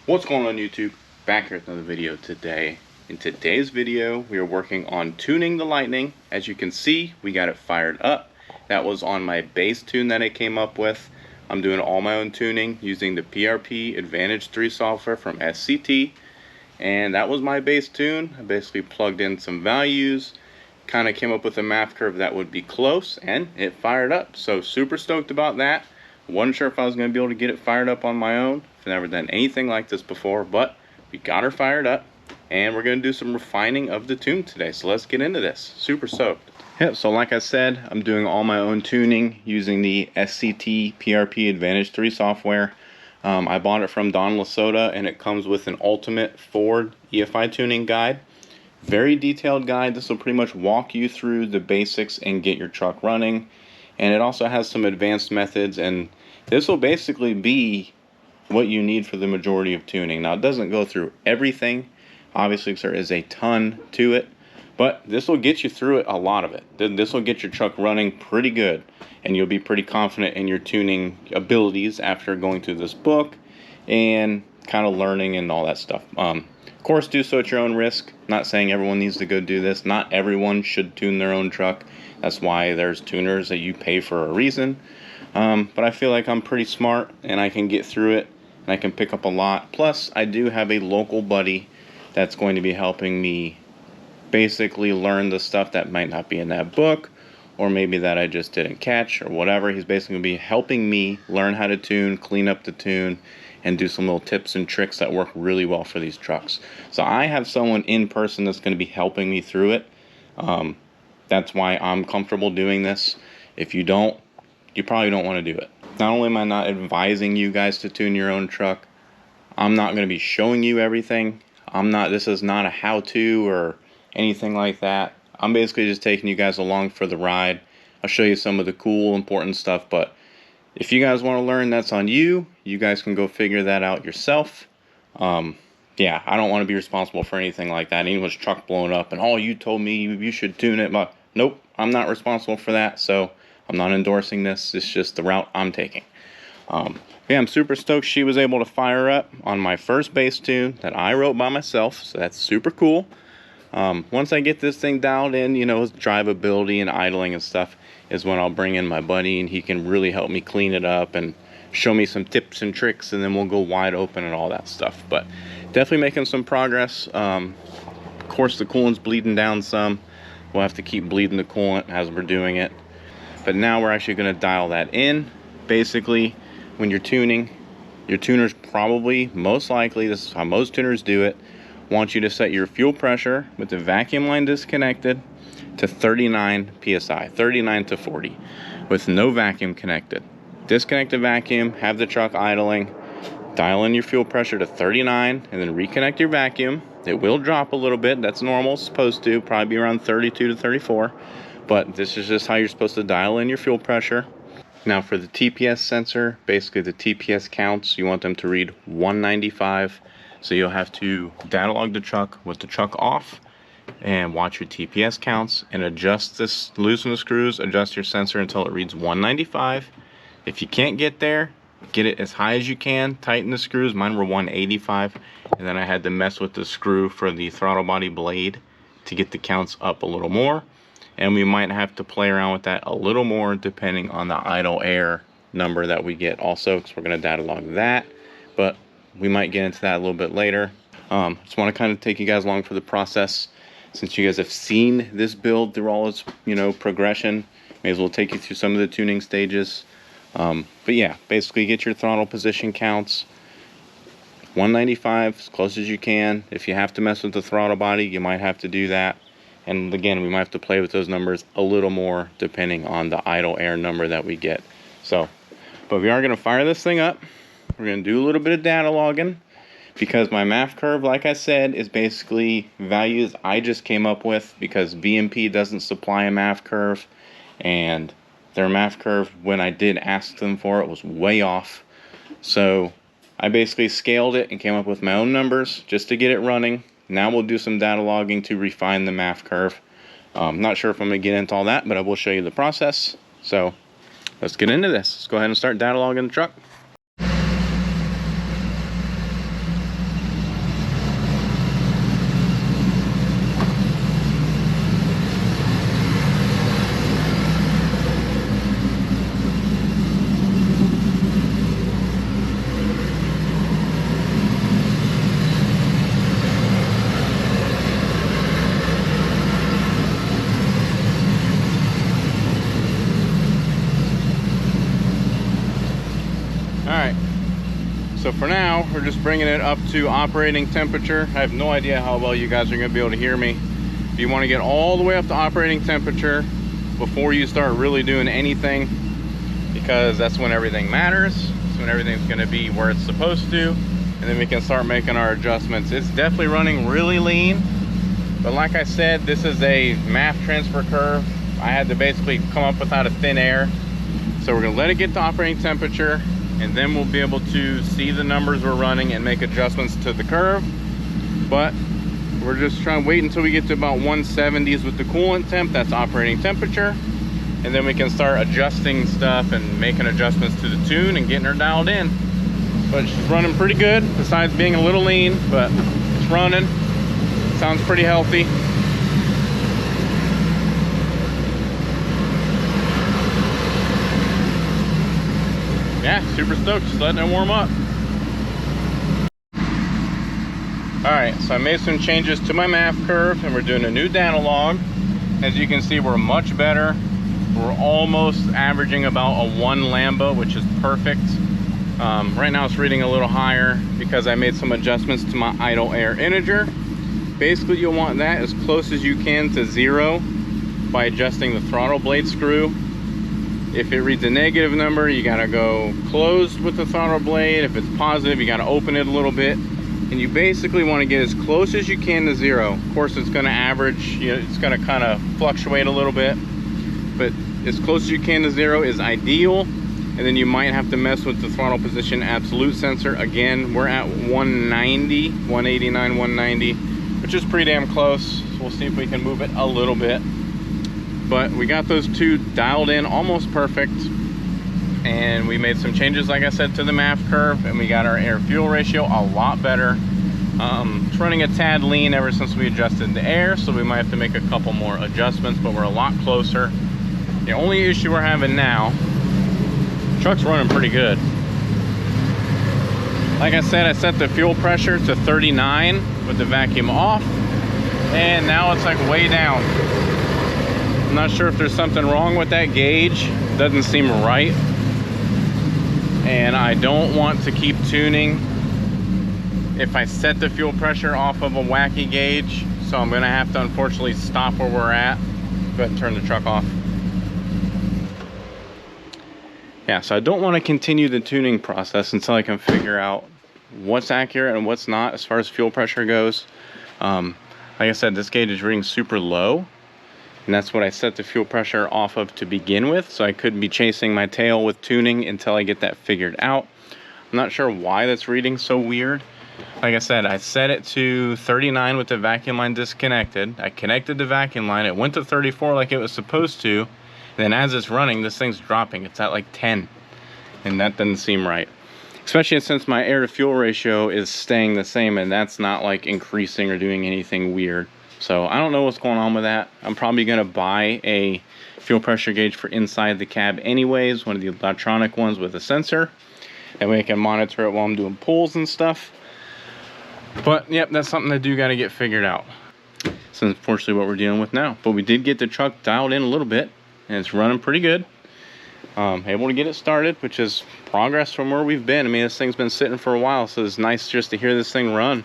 What's going on YouTube? Back here with another video today. In today's video we are working on tuning the Lightning. As you can see, we got it fired up. That was on my base tune that I came up with. I'm doing all my own tuning using the PRP Advantage 3 software from SCT, and that was my base tune. I basically plugged in some values, kind of came up with a math curve that would be close, and it fired up. So super stoked about that. Wasn't sure if I was going to be able to get it fired up on my own. I've never done anything like this before, but we got her fired up, and we're going to do some refining of the tune today. So let's get into this. Super stoked. Yep, so like I said, I'm doing all my own tuning using the SCT PRP Advantage 3 software. I bought it from Don Lasota, and it comes with an ultimate Ford EFI tuning guide. Very detailed guide. This will pretty much walk you through the basics and get your truck running. And it also has some advanced methods, and this will basically be what you need for the majority of tuning. Now, it doesn't go through everything, obviously, because there is a ton to it, but this will get you through it, a lot of it. This will get your truck running pretty good, and you'll be pretty confident in your tuning abilities after going through this book and kind of learning and all that stuff. Of course, do so at your own risk. Not saying everyone needs to go do this. Not everyone should tune their own truck. That's why there's tuners that you pay for a reason. But I feel like I'm pretty smart, and I can get through it, and I can pick up a lot. Plus, I do have a local buddy that's going to be helping me basically learn the stuff that might not be in that book, or maybe that I just didn't catch, or whatever. He's basically going to be helping me learn how to tune, clean up the tune, and do some little tips and tricks that work really well for these trucks. So I have someone in person that's going to be helping me through it. That's why I'm comfortable doing this. If you don't, you probably don't want to do it. Not only am I not advising you guys to tune your own truck, I'm not going to be showing you everything. This is not a how-to or anything like that. I'm basically just taking you guys along for the ride. I'll show you some of the cool, important stuff, but if you guys want to learn, that's on you. You guys can go figure that out yourself. Yeah, I don't want to be responsible for anything like that. Anyone's truck blowing up and, oh, you told me you should tune it. But nope, I'm not responsible for that, so I'm not endorsing this. It's just the route I'm taking. Yeah, I'm super stoked she was able to fire up on my first base tune that I wrote by myself, so that's super cool. Once I get this thing dialed in, you know, drivability and idling and stuff is when I'll bring in my buddy, and he can really help me clean it up and show me some tips and tricks, and then we'll go wide open and all that stuff. But definitely making some progress. Of course, the coolant's bleeding down some. We'll have to keep bleeding the coolant as we're doing it. But now we're actually going to dial that in. Basically, when you're tuning, your tuner's probably, most likely, this is how most tuners do it, want you to set your fuel pressure with the vacuum line disconnected to 39 psi, 39 to 40, with no vacuum connected. Disconnect the vacuum, have the truck idling, dial in your fuel pressure to 39, and then reconnect your vacuum. It will drop a little bit. That's normal. It's supposed to probably be around 32 to 34, but this is just how you're supposed to dial in your fuel pressure. Now for the TPS sensor, basically the TPS counts, you want them to read 195. So you'll have to data log the truck with the truck off and watch your TPS counts and adjust this, loosen the screws, adjust your sensor until it reads 195. If you can't get there, get it as high as you can, tighten the screws. Mine were 185, and then I had to mess with the screw for the throttle body blade to get the counts up a little more. And we might have to play around with that a little more depending on the idle air number that we get also, because we're going to data log that. But we might get into that a little bit later. Just want to kind of take you guys along for the process. Since you guys have seen this build through all its, progression, may as well take you through some of the tuning stages. But yeah, basically get your throttle position counts. 195 as close as you can. If you have to mess with the throttle body, you might have to do that. And again, we might have to play with those numbers a little more depending on the idle air number that we get. So, but we are going to fire this thing up. We're going to do a little bit of data logging, because my math curve, like I said, is basically values I just came up with, because VMP doesn't supply a math curve, and their math curve, when I did ask them for it, was way off. So I basically scaled it and came up with my own numbers just to get it running. Now we'll do some data logging to refine the math curve. I'm not sure if I'm going to get into all that, but I will show you the process. So let's get into this. Let's go ahead and start data logging the truck. So for now, we're just bringing it up to operating temperature. I have no idea how well you guys are going to be able to hear me. If you want to get all the way up to operating temperature before you start really doing anything, because that's when everything matters. That's when everything's going to be where it's supposed to, and then we can start making our adjustments. It's definitely running really lean, but like I said, this is a MAF transfer curve. I had to basically come up with out of thin air. So we're going to let it get to operating temperature, and then we'll be able to see the numbers we're running and make adjustments to the curve. But we're just trying to wait until we get to about 170s with the coolant temp. That's operating temperature. And then we can start adjusting stuff and making adjustments to the tune and getting her dialed in. But she's running pretty good, besides being a little lean, but it's running. Sounds pretty healthy. Yeah, super stoked, just letting it warm up. Alright, so I made some changes to my MAF curve, and we're doing a new data log. As you can see, we're much better. We're almost averaging about a 1 lambda, which is perfect. Right now it's reading a little higher because I made some adjustments to my idle air integer. Basically, you'll want that as close as you can to 0 by adjusting the throttle blade screw. If it reads a negative number, you gotta go closed with the throttle blade. If it's positive, you gotta open it a little bit. And you basically want to get as close as you can to 0. Of course, it's gonna average, you know, it's gonna kind of fluctuate a little bit, but as close as you can to 0 is ideal. And then you might have to mess with the throttle position absolute sensor. Again, we're at 190, 189, 190, which is pretty damn close. So we'll see if we can move it a little bit. But we got those two dialed in almost perfect, and we made some changes, like I said, to the MAF curve, and we got our air fuel ratio a lot better. It's running a tad lean ever since we adjusted the air, so we might have to make a couple more adjustments, but we're a lot closer. The only issue we're having now, the truck's running pretty good. Like I said, I set the fuel pressure to 39 with the vacuum off, and now it's like way down. I'm not sure if there's something wrong with that gauge. It doesn't seem right. And I don't want to keep tuning if I set the fuel pressure off of a wacky gauge. So I'm gonna have to unfortunately stop where we're at. Go ahead and turn the truck off. Yeah, so I don't want to continue the tuning process until I can figure out what's accurate and what's not as far as fuel pressure goes. Like I said, this gauge is reading super low, and that's what I set the fuel pressure off of to begin with, so I couldn't be chasing my tail with tuning until I get that figured out. I'm not sure why that's reading so weird. Like I said, I set it to 39 with the vacuum line disconnected. I connected the vacuum line, it went to 34 like it was supposed to, and then as it's running, this thing's dropping. It's at like 10, and that doesn't seem right. Especially since my air to fuel ratio is staying the same, and that's not like increasing or doing anything weird. So I don't know what's going on with that. I'm probably gonna buy a fuel pressure gauge for inside the cab anyways, one of the electronic ones with a sensor, and we can monitor it while I'm doing pulls and stuff. But yep, that's something I do gotta get figured out. So unfortunately what we're dealing with now. But we did get the truck dialed in a little bit, and it's running pretty good. Able to get it started, which is progress from where we've been. I mean, this thing's been sitting for a while, so it's nice just to hear this thing run.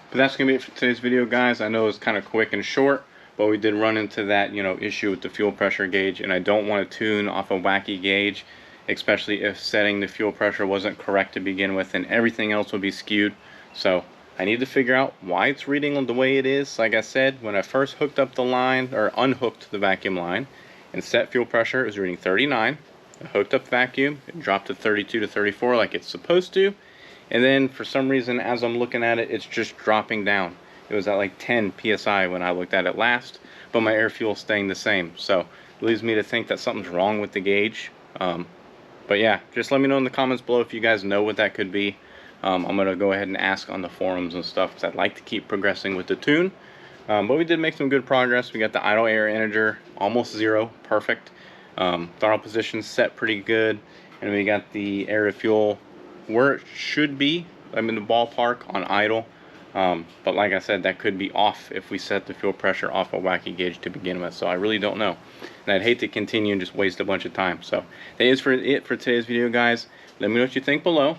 But that's gonna be it for today's video, guys. I know it's kind of quick and short, but we did run into that, you know, issue with the fuel pressure gauge, and I don't want to tune off a wacky gauge, especially if setting the fuel pressure wasn't correct to begin with, and everything else will be skewed. So I need to figure out why it's reading the way it is. Like I said, when I first hooked up the line, or unhooked the vacuum line and set fuel pressure, it was reading 39. I hooked up vacuum, it dropped to 32 to 34 like it's supposed to. And then for some reason, as I'm looking at it, it's just dropping down. It was at like 10 PSI when I looked at it last, but my air fuel is staying the same. So it leads me to think that something's wrong with the gauge. But yeah, just let me know in the comments below if you guys know what that could be. I'm gonna go ahead and ask on the forums and stuff, because I'd like to keep progressing with the tune. But we did make some good progress. We got the idle air integer almost 0, perfect. Throttle position set pretty good, and we got the air to fuel where it should be. I'm in the ballpark on idle, but like I said, that could be off if we set the fuel pressure off a wacky gauge to begin with. So I really don't know, and I'd hate to continue and just waste a bunch of time. So that is it for today's video, guys. Let me know what you think below.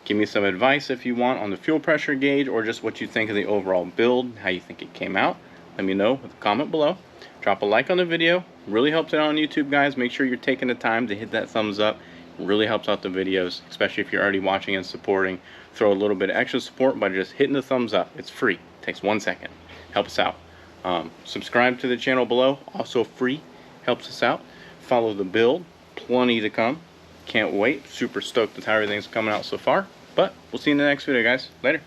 Give me some advice if you want on the fuel pressure gauge, or just what you think of the overall build, how you think it came out. Let me know with a comment below. Drop a like on the video. Really helps out on YouTube, guys. Make sure you're taking the time to hit that thumbs up. It really helps out the videos, especially if you're already watching and supporting. Throw a little bit of extra support by just hitting the thumbs up. It's free. It takes 1 second. Help us out. Subscribe to the channel below. Also free. Helps us out. Follow the build. Plenty to come. Can't wait. Super stoked with how everything's coming out so far. But we'll see you in the next video, guys. Later.